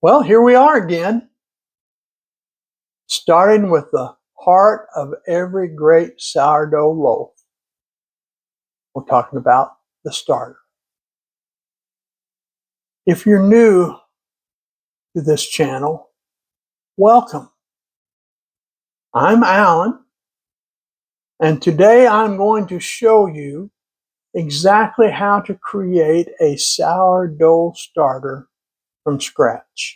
Well, here we are again, starting with the heart of every great sourdough loaf. We're talking about the starter. If you're new to this channel, welcome. I'm Alan, and today I'm going to show you exactly how to create a sourdough starter from scratch.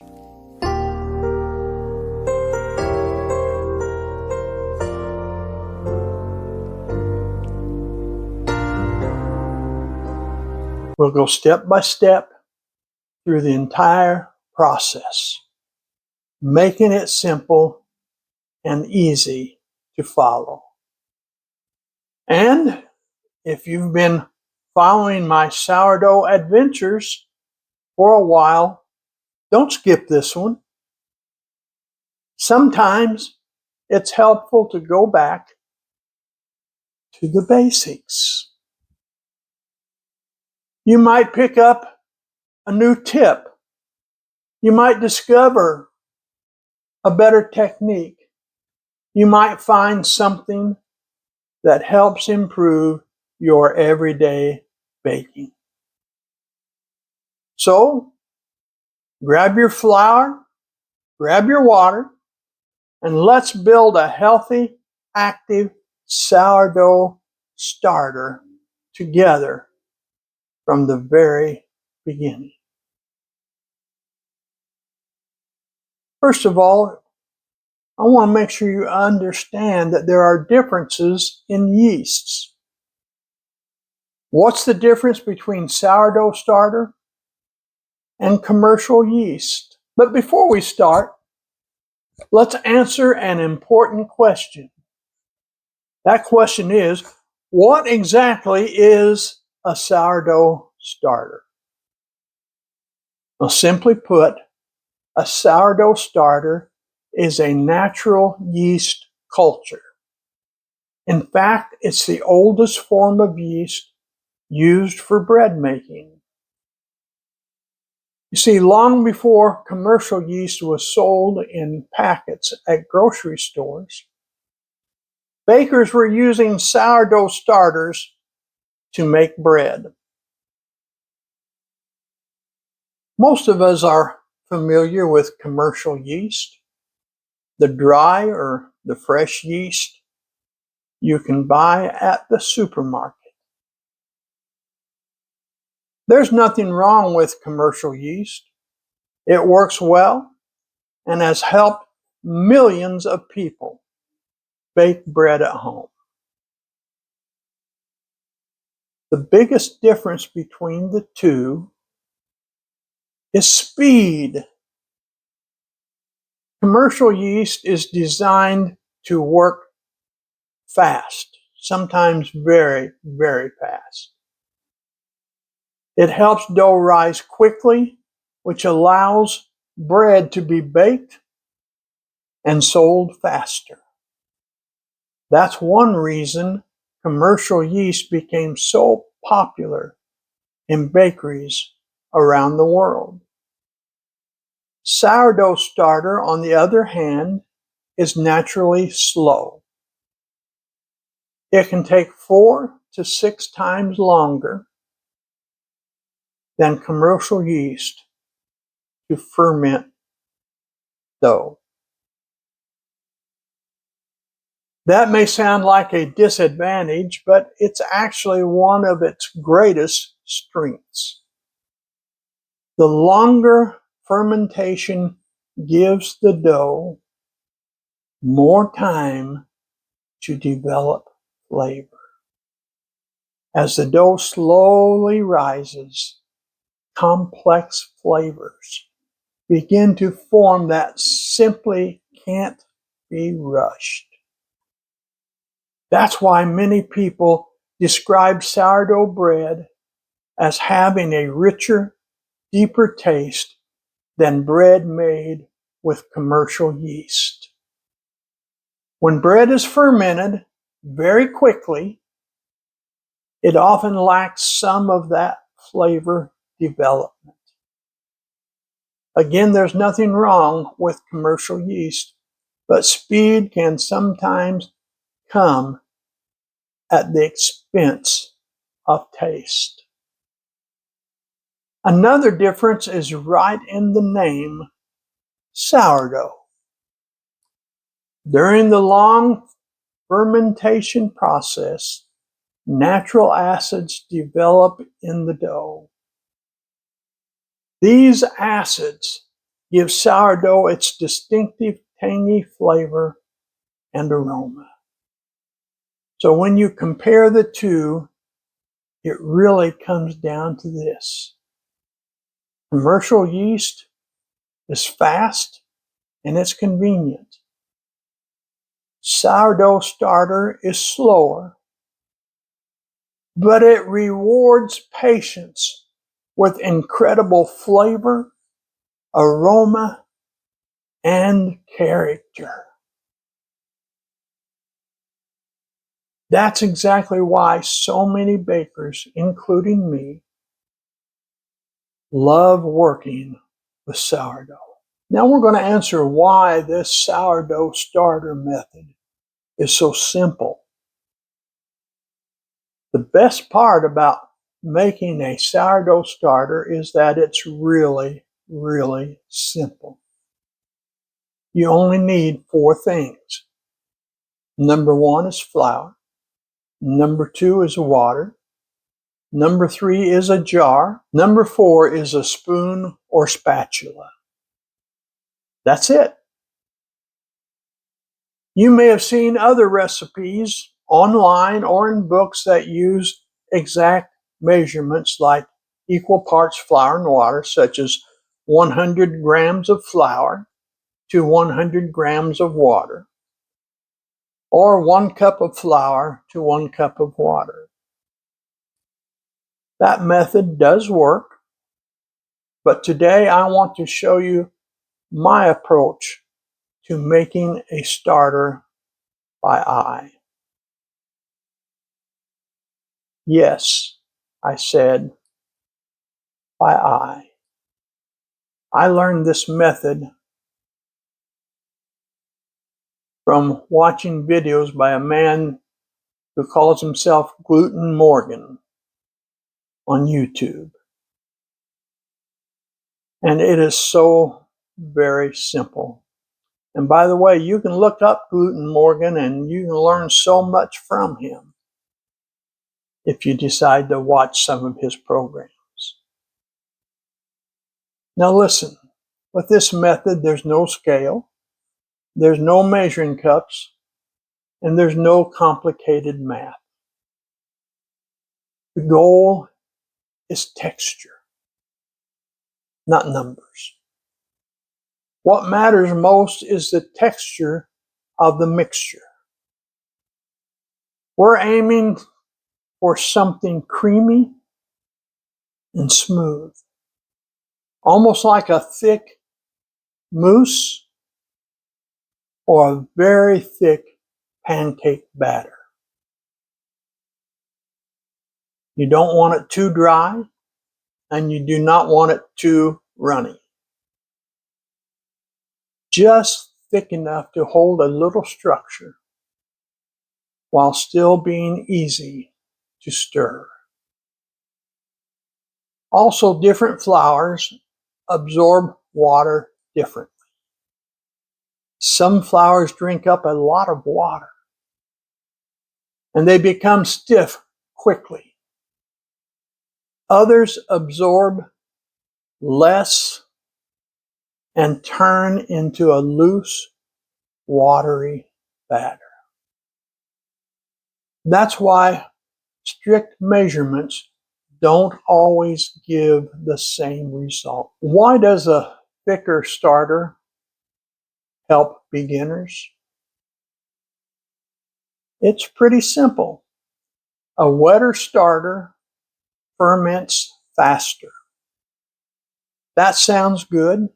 We'll go step by step through the entire process, making it simple and easy to follow. And if you've been following my sourdough adventures for a while, don't skip this one. Sometimes it's helpful to go back to the basics. You might pick up a new tip. You might discover a better technique. You might find something that helps improve your everyday baking. So, grab your flour, grab your water, and let's build a healthy, active sourdough starter together from the very beginning. First of all, I want to make sure you understand that there are differences in yeasts. What's the difference between sourdough starter and commercial yeast? But before we start, let's answer an important question. That question is, what exactly is a sourdough starter? Well, simply put, a sourdough starter is a natural yeast culture. In fact, it's the oldest form of yeast used for bread making. You see, long before commercial yeast was sold in packets at grocery stores, bakers were using sourdough starters to make bread. Most of us are familiar with commercial yeast, the dry or the fresh yeast you can buy at the supermarket. There's nothing wrong with commercial yeast. It works well and has helped millions of people bake bread at home. The biggest difference between the two is speed. Commercial yeast is designed to work fast, sometimes very, very fast. It helps dough rise quickly, which allows bread to be baked and sold faster. That's one reason commercial yeast became so popular in bakeries around the world. Sourdough starter, on the other hand, is naturally slow. It can take 4 to 6 times longer than commercial yeast to ferment dough. That may sound like a disadvantage, but it's actually one of its greatest strengths. The longer fermentation gives the dough more time to develop flavor. As the dough slowly rises, complex flavors begin to form that simply can't be rushed. That's why many people describe sourdough bread as having a richer, deeper taste than bread made with commercial yeast. When bread is fermented very quickly, it often lacks some of that flavor development. Again, there's nothing wrong with commercial yeast, but speed can sometimes come at the expense of taste. Another difference is right in the name, sourdough. During the long fermentation process, natural acids develop in the dough. These acids give sourdough its distinctive tangy flavor and aroma. So when you compare the two, it really comes down to this. Commercial yeast is fast and it's convenient. Sourdough starter is slower, but it rewards patience with incredible flavor, aroma, and character. That's exactly why so many bakers, including me, love working with sourdough. Now we're going to answer why this sourdough starter method is so simple. The best part about making a sourdough starter is that it's really, really simple. You only need 4 things. Number 1 is flour. Number 2 is water. Number 3 is a jar. Number 4 is a spoon or spatula. That's it. You may have seen other recipes online or in books that use exact measurements like equal parts flour and water, such as 100 grams of flour to 100 grams of water, or 1 cup of flour to 1 cup of water. That method does work, but today I want to show you my approach to making a starter by eye. Yes, I said by eye. I learned this method from watching videos by a man who calls himself Gluten Morgan on YouTube. And it is so very simple. And by the way, you can look up Gluten Morgan and you can learn so much from him if you decide to watch some of his programs. Now listen, with this method, there's no scale, there's no measuring cups, and there's no complicated math. The goal is texture, not numbers. What matters most is the texture of the mixture. We're aiming for something creamy and smooth, almost like a thick mousse or a very thick pancake batter. You don't want it too dry, and you do not want it too runny. Just thick enough to hold a little structure while still being easy to stir. Also, different flours absorb water differently. Some flours drink up a lot of water and they become stiff quickly. Others absorb less and turn into a loose, watery batter. That's why strict measurements don't always give the same result. Why does a thicker starter help beginners? It's pretty simple. A wetter starter ferments faster. That sounds good,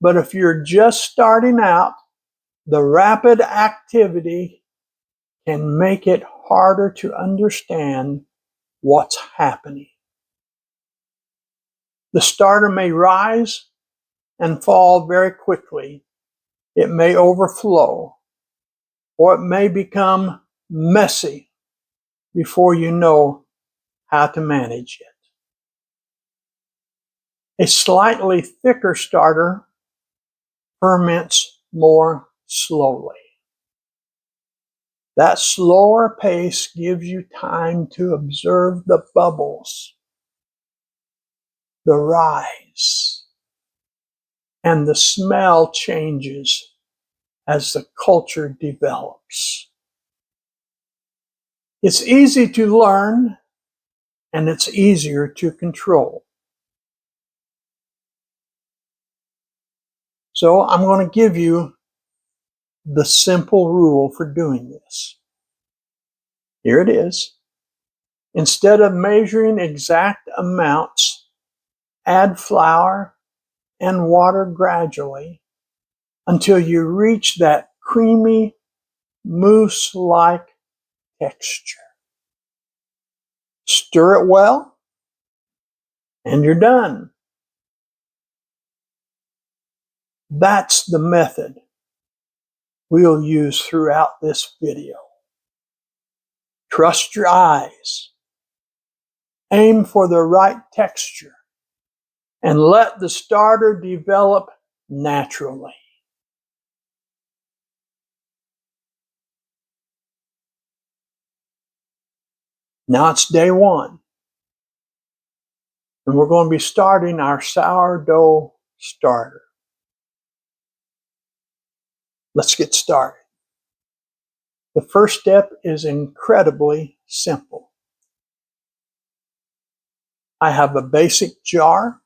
but if you're just starting out, the rapid activity can make it harder to understand what's happening. The starter may rise and fall very quickly. It may overflow, or it may become messy before you know how to manage it. A slightly thicker starter ferments more slowly. That slower pace gives you time to observe the bubbles, the rise, and the smell changes as the culture develops. It's easy to learn, and it's easier to control. So I'm going to give you the simple rule for doing this. Here it is. Instead of measuring exact amounts, add flour and water gradually until you reach that creamy, mousse-like texture. Stir it well, and you're done. That's the method we'll use throughout this video. Trust your eyes. Aim for the right texture and let the starter develop naturally. Now it's day one, and we're going to be starting our sourdough starter. Let's get started. The first step is incredibly simple. I have a basic jar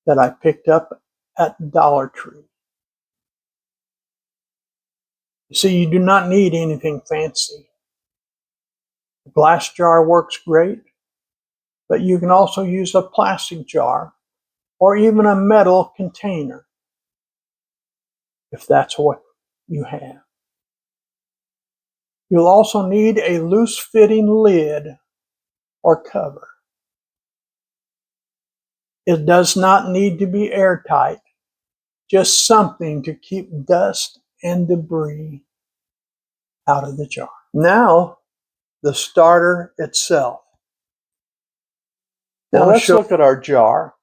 that I picked up at Dollar Tree. You see, you do not need anything fancy. A glass jar works great, but you can also use a plastic jar or even a metal container if that's what you have. You'll also need a loose-fitting lid or cover. It does not need to be airtight, just something to keep dust and debris out of the jar. Now, the starter itself. Now let's look at our jar.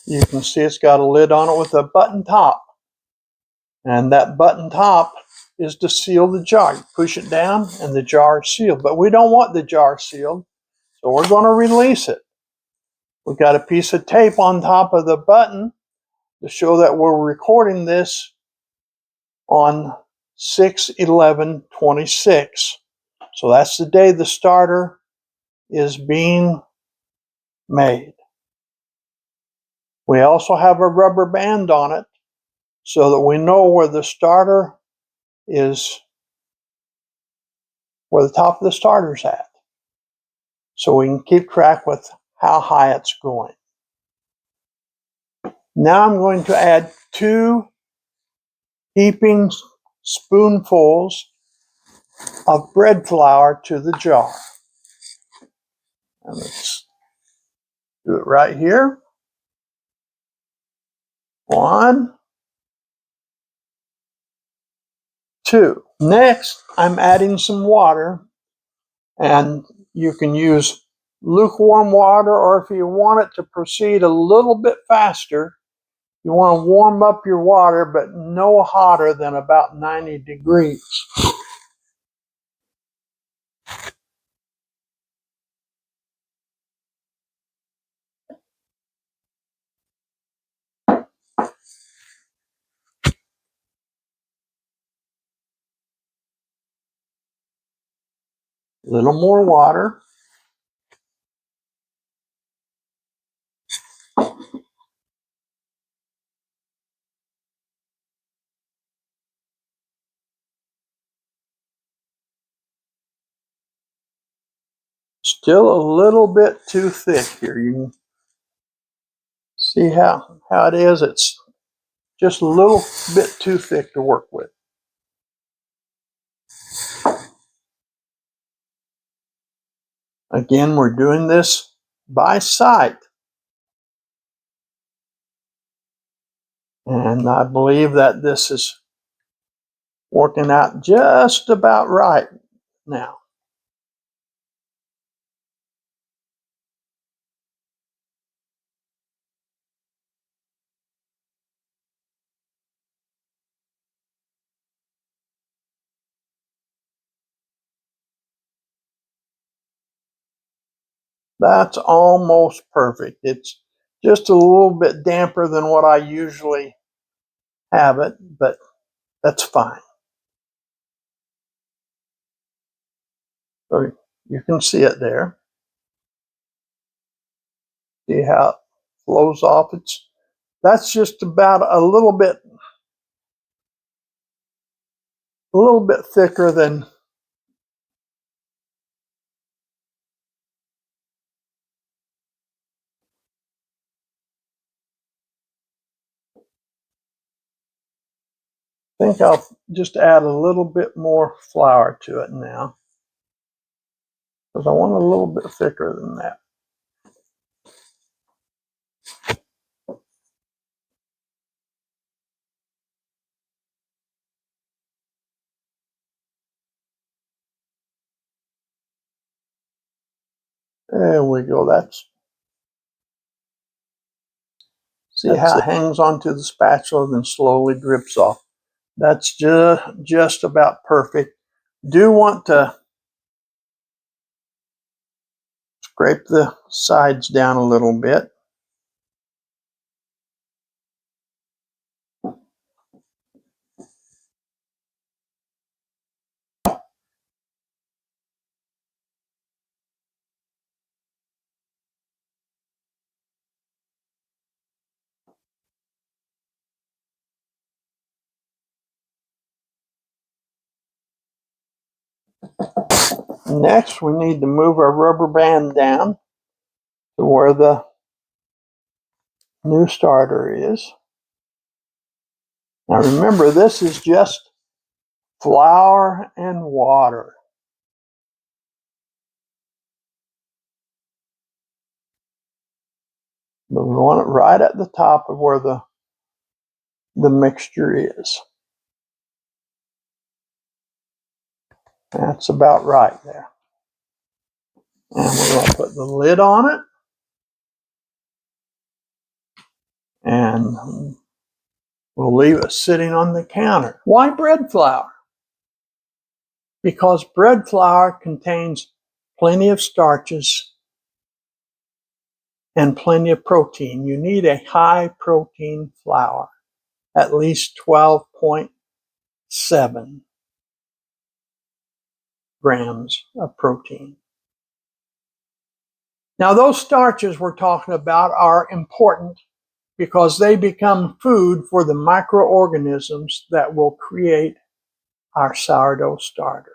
You can see it's got a lid on it with a button top. And that button top is to seal the jar. You push it down and the jar is sealed. But we don't want the jar sealed, so we're going to release it. We've got a piece of tape on top of the button to show that we're recording this on 6/11/26. So that's the day the starter is being made. We also have a rubber band on it so that we know where the starter is, where the top of the starter's at. So we can keep track with how high it's going. Now I'm going to add 2 heaping spoonfuls of bread flour to the jar. And let's do it right here. 1, 2. Next, I'm adding some water, and you can use lukewarm water, or if you want it to proceed a little bit faster, you want to warm up your water, but no hotter than about 90 degrees. A little more water. Still a little bit too thick here. You can see how it is. It's just a little bit too thick to work with. Again, we're doing this by sight. And I believe that this is working out just about right now. That's almost perfect. It's just a little bit damper than what I usually have it, but that's fine. So you can see it there. See how it flows off? That's just about a little bit thicker than I think I'll just add a little bit more flour to it now, because I want it a little bit thicker than that. There we go. See how it hangs onto the spatula, then slowly drips off. That's just about perfect. Do want to scrape the sides down a little bit. Next, we need to move our rubber band down to where the new starter is. Now remember, this is just flour and water. But we want it right at the top of where the mixture is. That's about right there. And we're going to put the lid on it. And we'll leave it sitting on the counter. Why bread flour? Because bread flour contains plenty of starches and plenty of protein. You need a high protein flour, at least 12.7 grams of protein. Now, those starches we're talking about are important because they become food for the microorganisms that will create our sourdough starter.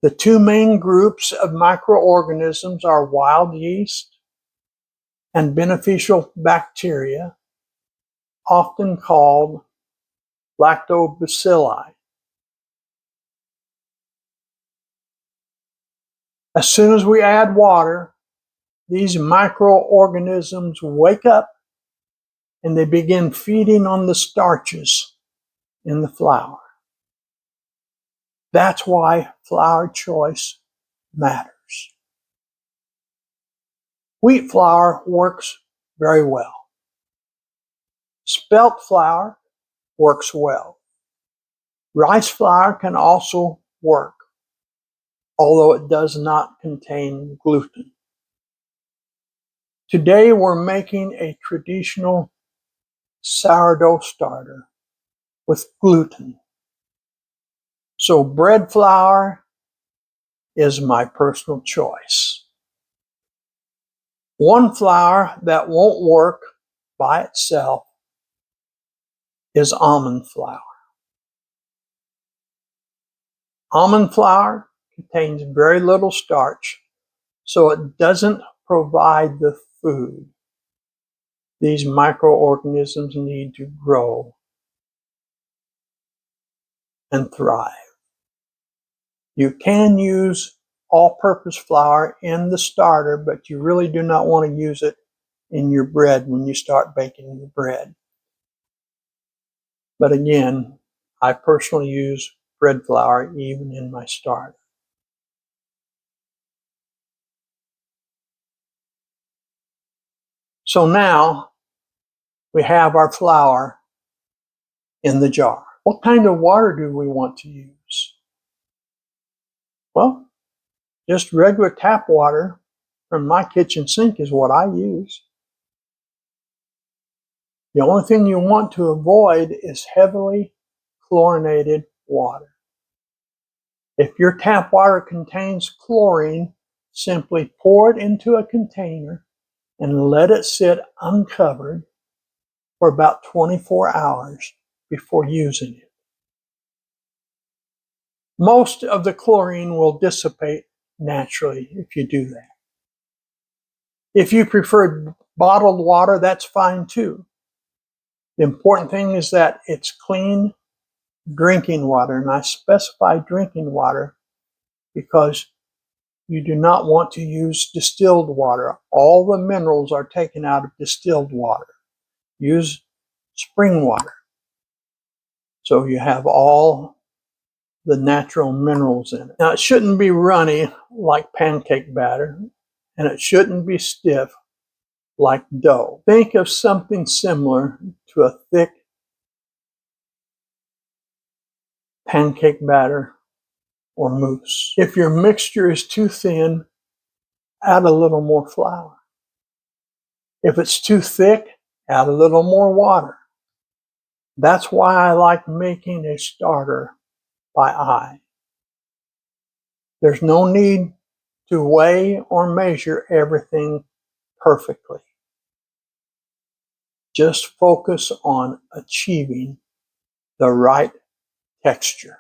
The two main groups of microorganisms are wild yeast and beneficial bacteria, often called lactobacilli. As soon as we add water, these microorganisms wake up and they begin feeding on the starches in the flour. That's why flour choice matters. Wheat flour works very well. Spelt flour works well. Rice flour can also work, although it does not contain gluten. Today we're making a traditional sourdough starter with gluten. So bread flour is my personal choice. One flour that won't work by itself is almond flour. Almond flour contains very little starch, so it doesn't provide the food these microorganisms need to grow and thrive. You can use all-purpose flour in the starter, but you really do not want to use it in your bread when you start baking your bread. But again, I personally use bread flour even in my starter. So now we have our flour in the jar. What kind of water do we want to use? Well, just regular tap water from my kitchen sink is what I use. The only thing you want to avoid is heavily chlorinated water. If your tap water contains chlorine, simply pour it into a container and let it sit uncovered for about 24 hours before using it. Most of the chlorine will dissipate naturally if you do that. If you prefer bottled water, that's fine too. The important thing is that it's clean drinking water, and I specify drinking water because you do not want to use distilled water. All the minerals are taken out of distilled water. Use spring water, so you have all the natural minerals in it. Now, it shouldn't be runny like pancake batter, and it shouldn't be stiff like dough. Think of something similar to a thick pancake batter or mousse. If your mixture is too thin, add a little more flour. If it's too thick, add a little more water. That's why I like making a starter by eye. There's no need to weigh or measure everything perfectly. Just focus on achieving the right texture.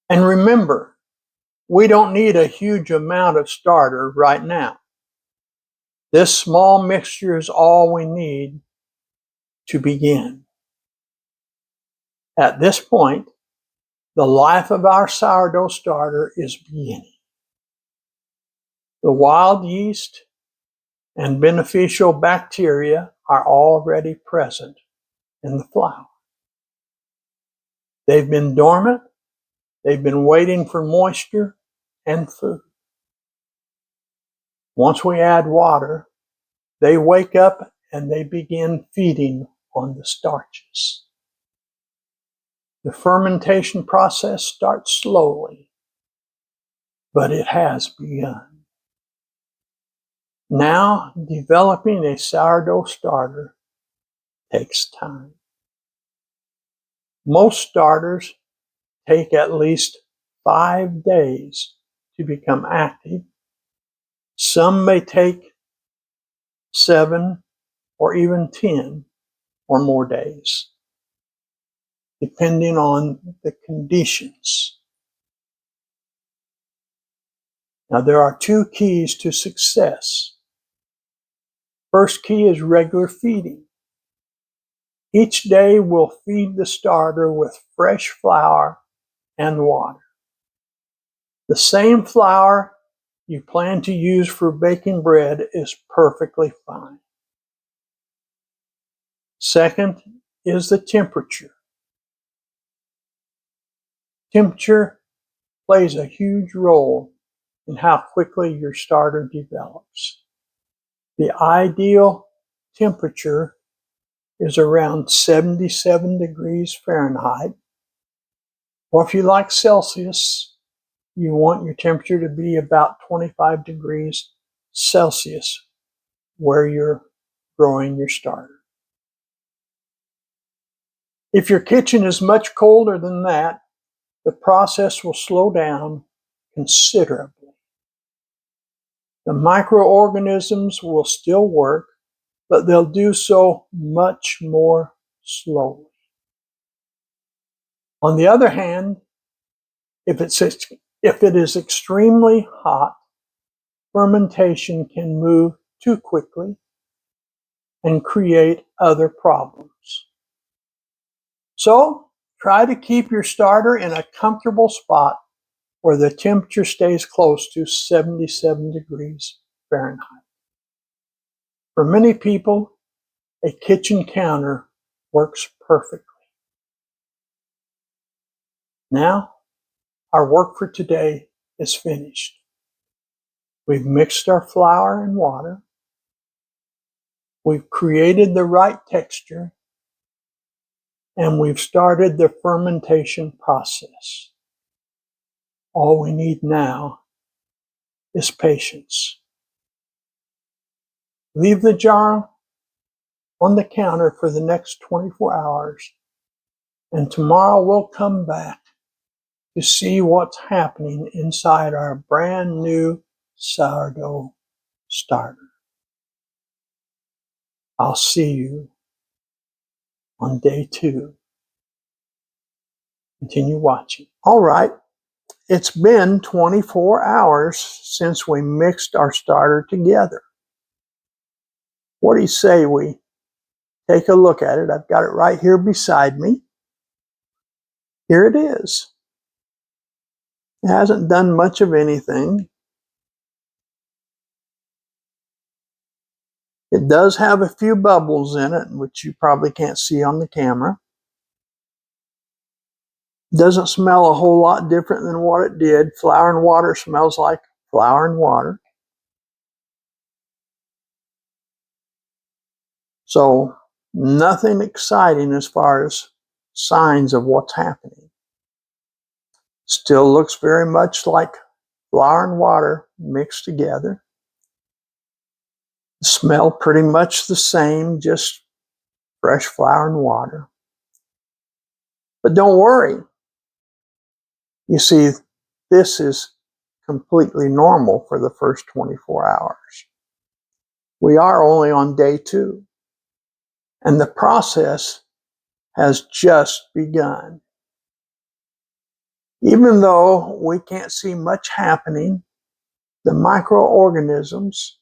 And remember, we don't need a huge amount of starter right now. This small mixture is all we need to begin. At this point, the life of our sourdough starter is beginning. The wild yeast and beneficial bacteria are already present in the flour. They've been dormant, they've been waiting for moisture and food. Once we add water, they wake up and they begin feeding on the starches. The fermentation process starts slowly, but it has begun. Now, developing a sourdough starter takes time. Most starters take at least 5 days to become active. Some may take 7 or even 10 or more days, depending on the conditions. Now, there are 2 keys to success. First key is regular feeding. Each day we'll feed the starter with fresh flour and water. The same flour you plan to use for baking bread is perfectly fine. Second is the temperature. Temperature plays a huge role in how quickly your starter develops. The ideal temperature is around 77 degrees Fahrenheit, or if you like Celsius, you want your temperature to be about 25 degrees Celsius where you're growing your starter. If your kitchen is much colder than that, the process will slow down considerably. The microorganisms will still work, but they'll do so much more slowly. On the other hand, if it is extremely hot, fermentation can move too quickly and create other problems. So, try to keep your starter in a comfortable spot where the temperature stays close to 77 degrees Fahrenheit. For many people, a kitchen counter works perfectly. Now, our work for today is finished. We've mixed our flour and water. We've created the right texture, and we've started the fermentation process. All we need now is patience. Leave the jar on the counter for the next 24 hours, and tomorrow we'll come back to see what's happening inside our brand new sourdough starter. I'll see you on day 2. Continue watching. All right, it's been 24 hours since we mixed our starter together. What do you say we take a look at it? I've got it right here beside me. Here it is. It hasn't done much of anything. It does have a few bubbles in it, which you probably can't see on the camera. It doesn't smell a whole lot different than what it did. Flour and water smells like flour and water. So nothing exciting as far as signs of what's happening. Still looks very much like flour and water mixed together. The smell pretty much the same, just fresh flour and water. But don't worry. You see, this is completely normal for the first 24 hours. We are only on day 2, and the process has just begun. Even though we can't see much happening, the microorganisms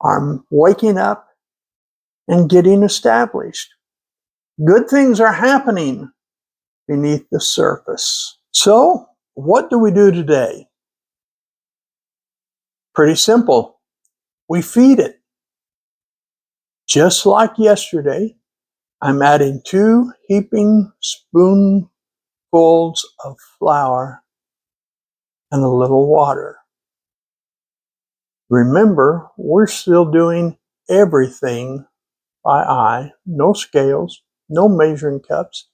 are waking up and getting established. Good things are happening beneath the surface. So, what do we do today? Pretty simple. We feed it. Just like yesterday, I'm adding 2 heaping spoonfuls of flour and a little water. Remember, we're still doing everything by eye, no scales, no measuring cups,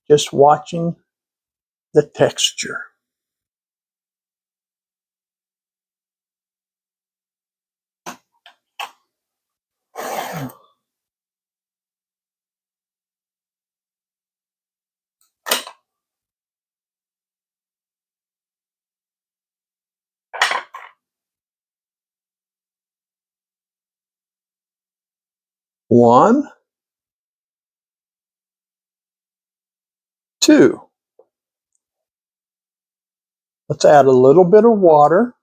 just watching the texture. One, 2. Let's add a little bit of water.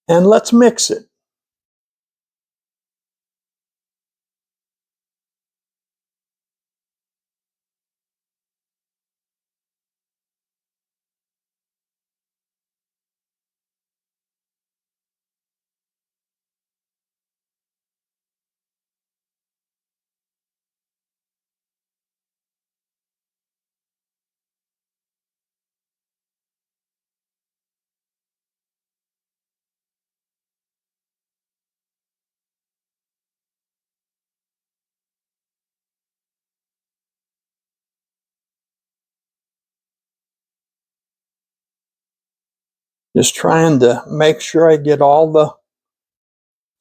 And let's mix it. Just trying to make sure I get all the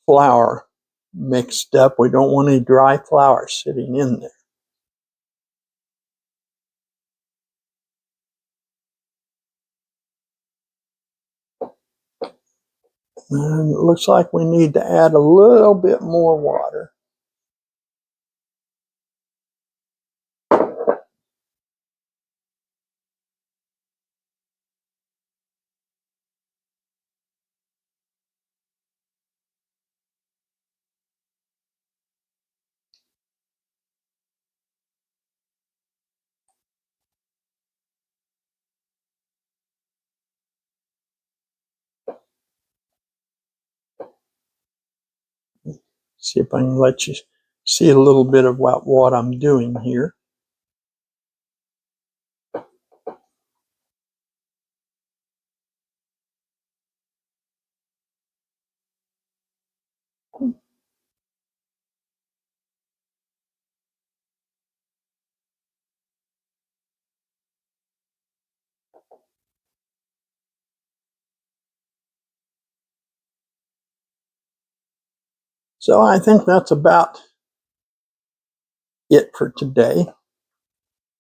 flour mixed up. We don't want any dry flour sitting in there. And it looks like we need to add a little bit more water. See if I can let you see a little bit of what I'm doing here. So I think that's about it for today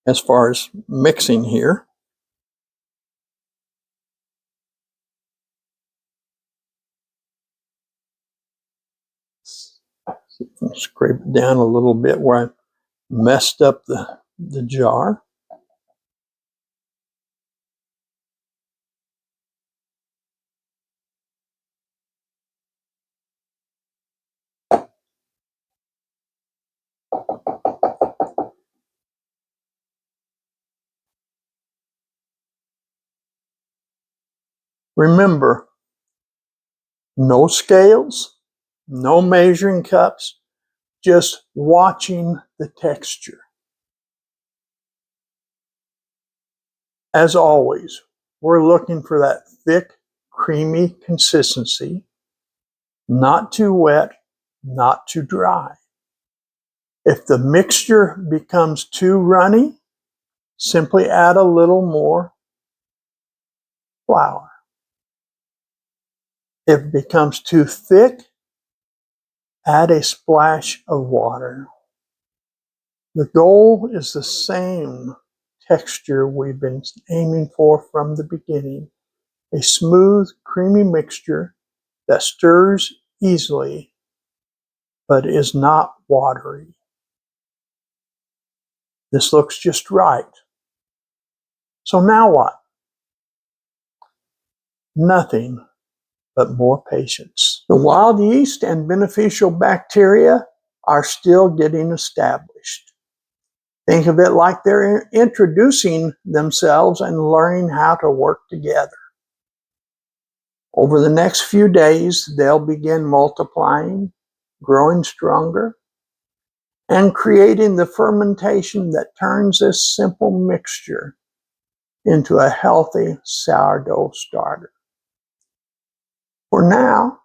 as far as mixing here. See if I can scrape it down a little bit where I messed up the jar. Remember, no scales, no measuring cups, just watching the texture. As always, we're looking for that thick, creamy consistency, not too wet, not too dry. If the mixture becomes too runny, simply add a little more flour. If it becomes too thick, add a splash of water. The goal is the same texture we've been aiming for from the beginning. A smooth, creamy mixture that stirs easily but is not watery. This looks just right. So now what? Nothing but more patience. The wild yeast and beneficial bacteria are still getting established. Think of it like they're introducing themselves and learning how to work together. Over the next few days, they'll begin multiplying, growing stronger, and creating the fermentation that turns this simple mixture into a healthy sourdough starter. For now,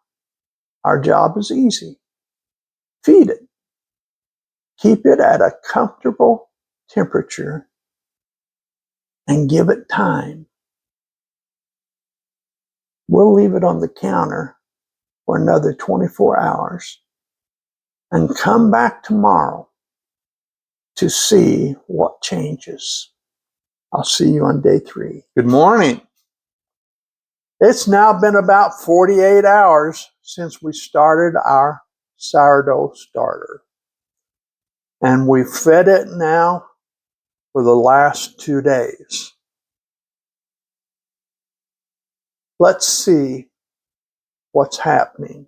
our job is easy. Feed it. Keep it at a comfortable temperature and give it time. We'll leave it on the counter for another 24 hours and come back tomorrow to see what changes. I'll see you on day 3. Good morning. It's now been about 48 hours since we started our sourdough starter. And we've fed it now for the last 2 days. Let's see what's happening.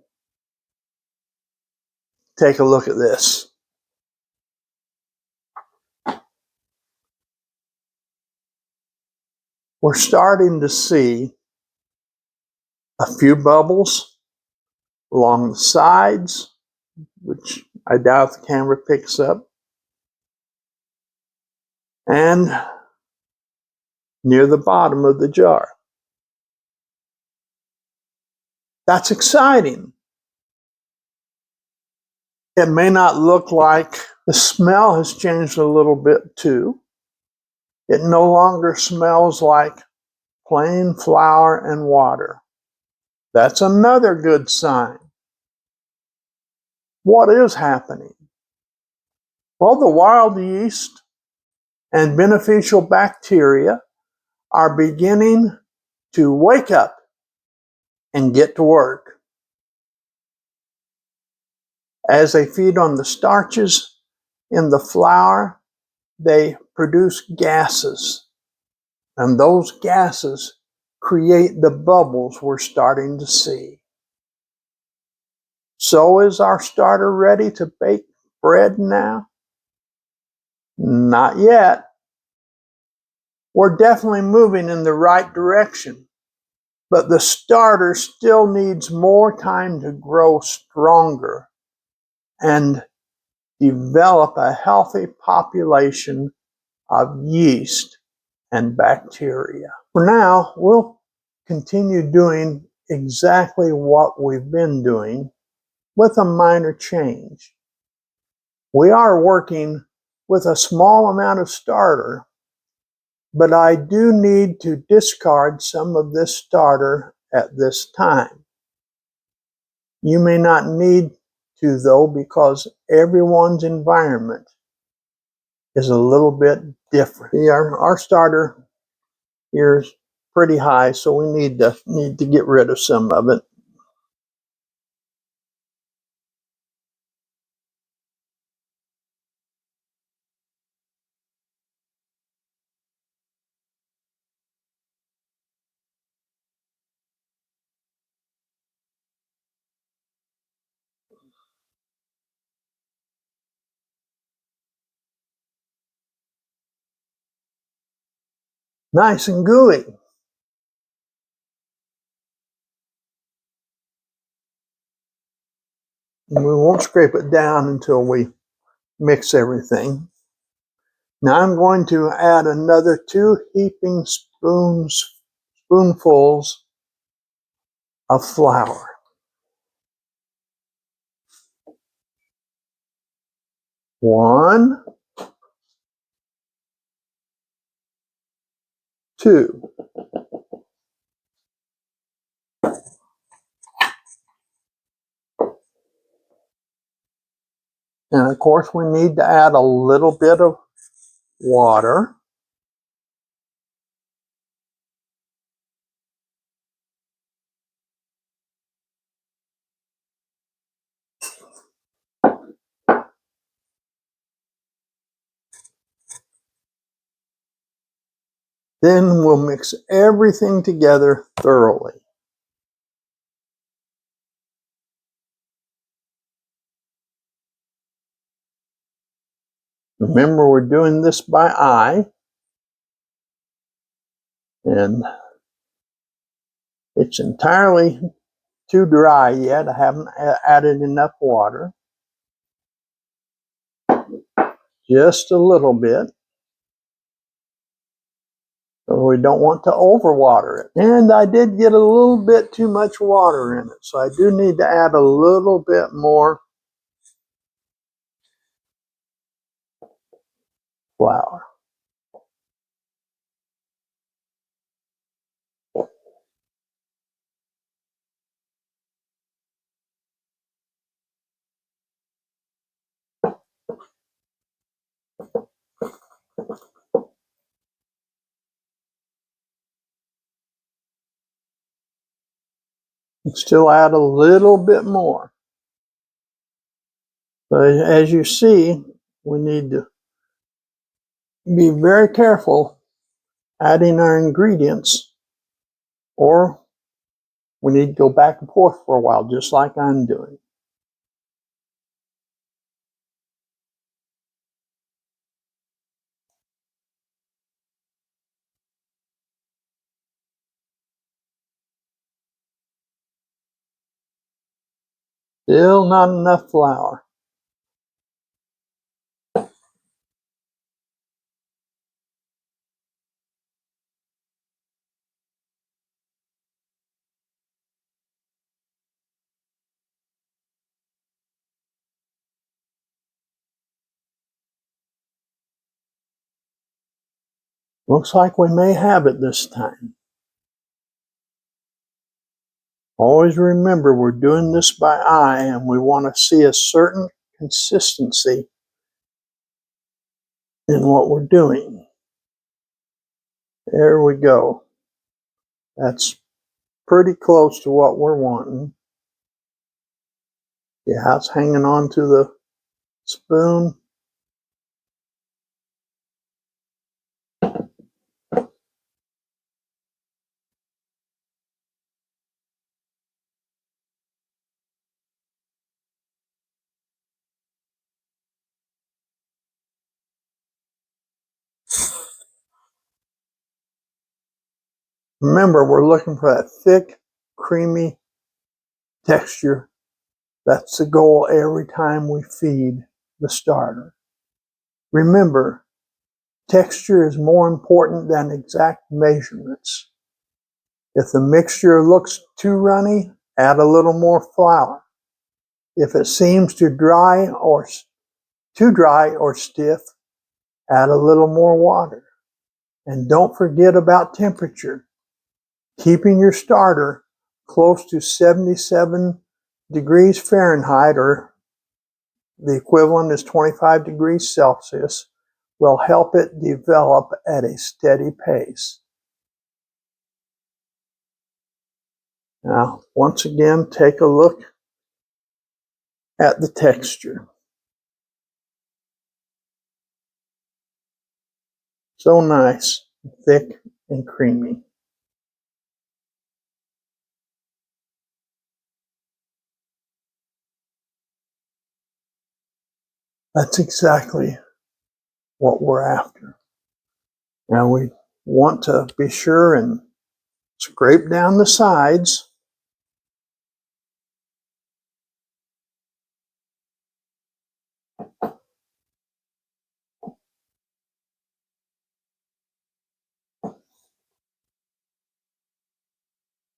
Take a look at this. We're starting to see a few bubbles along the sides, which I doubt the camera picks up, and near the bottom of the jar. That's exciting. It may not look like the smell has changed a little bit too. It no longer smells like plain flour and water. That's another good sign. What is happening? Well, the wild yeast and beneficial bacteria are beginning to wake up and get to work. As they feed on the starches in the flour, they produce gases, and those gases create the bubbles we're starting to see. So is our starter ready to bake bread now? Not yet. We're definitely moving in the right direction, but the starter still needs more time to grow stronger and develop a healthy population of yeast and bacteria. For now, we'll continue doing exactly what we've been doing with a minor change. We are working with a small amount of starter, but I do need to discard some of this starter at this time. You may not need to though, because everyone's environment is a little bit different. Our starter here is pretty high, so we need to get rid of some of it. Nice and gooey. And we won't scrape it down until we mix everything. Now I'm going to add another 2 heaping spoonfuls of flour. 1, 2. And of course we need to add a little bit of water. Then we'll mix everything together thoroughly. Remember, we're doing this by eye, and it's entirely too dry yet. I haven't added enough water. Just a little bit. So we don't want to overwater it. And I did get a little bit too much water in it, so I do need to add a little bit more flour. And still add a little bit more. So as you see, we need to be very careful adding our ingredients, or we need to go back and forth for a while, just like I'm doing. Still not enough flour. Looks like we may have it this time. Always remember, we're doing this by eye, and we want to see a certain consistency in what we're doing. There we go. That's pretty close to what we're wanting. Yeah, it's hanging on to the spoon. Remember, we're looking for that thick, creamy texture That's the goal every time we feed the starter. Remember, texture is more important than exact measurements. If the mixture looks too runny, add a little more flour. If it seems too dry or stiff, add a little more water. And don't forget about temperature. Keeping your starter close to 77 degrees Fahrenheit, or the equivalent is 25 degrees Celsius, will help it develop at a steady pace. Now, once again, take a look at the texture. So nice, thick and creamy. That's exactly what we're after. Now we want to be sure and scrape down the sides.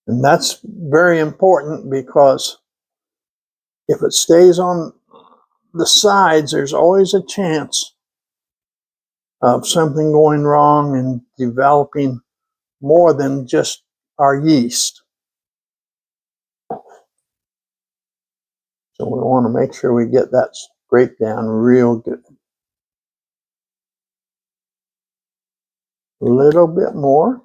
And that's very important, because if it stays on the sides, there's always a chance of something going wrong and developing more than just our yeast. So we want to make sure we get that scraped down real good. A little bit more.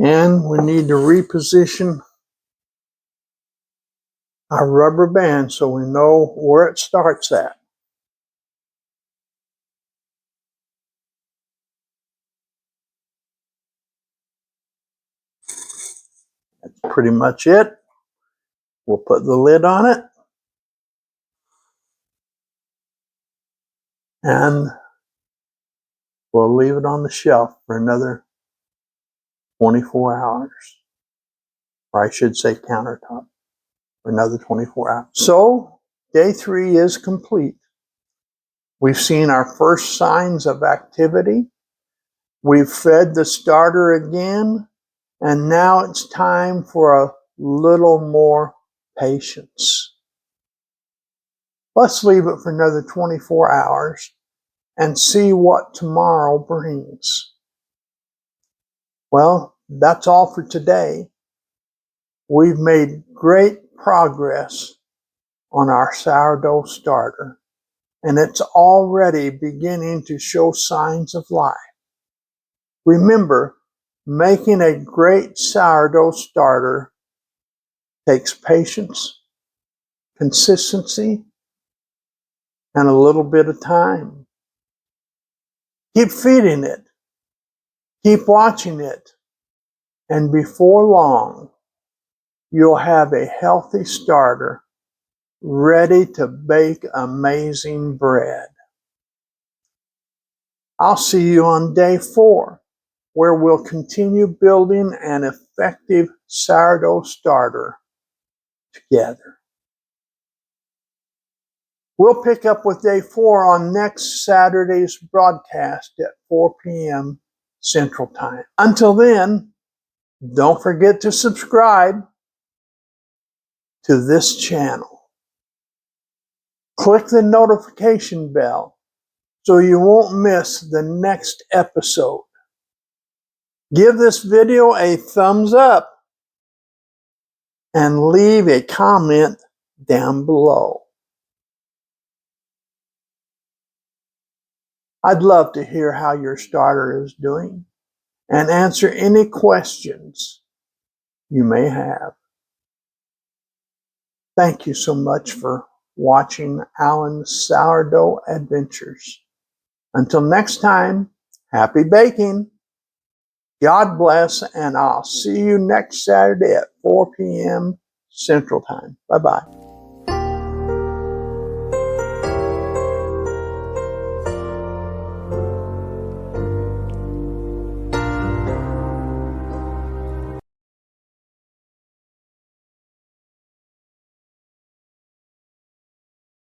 And we need to reposition our rubber band so we know where it starts at. That's pretty much it. We'll put the lid on it, and we'll leave it on the shelf for another 24 hours. Or I should say countertop, for another 24 hours. So, day 3 is complete. We've seen our first signs of activity. We've fed the starter again, and now it's time for a little more patience. Let's leave it for another 24 hours and see what tomorrow brings. Well, that's all for today. We've made great progress on our sourdough starter, and it's already beginning to show signs of life. Remember, making a great sourdough starter takes patience, consistency, and a little bit of time. Keep feeding it, keep watching it, and before long, you'll have a healthy starter ready to bake amazing bread. I'll see you on day 4, where we'll continue building an effective sourdough starter together. We'll pick up with day 4 on next Saturday's broadcast at 4 p.m. Central Time. Until then, don't forget to subscribe to this channel. Click the notification bell so you won't miss the next episode. Give this video a thumbs up and leave a comment down below. I'd love to hear how your starter is doing and answer any questions you may have. Thank you so much for watching Alan's Sourdough Adventures. Until next time, happy baking. God bless, and I'll see you next Saturday at 4 p.m. Central Time. Bye-bye.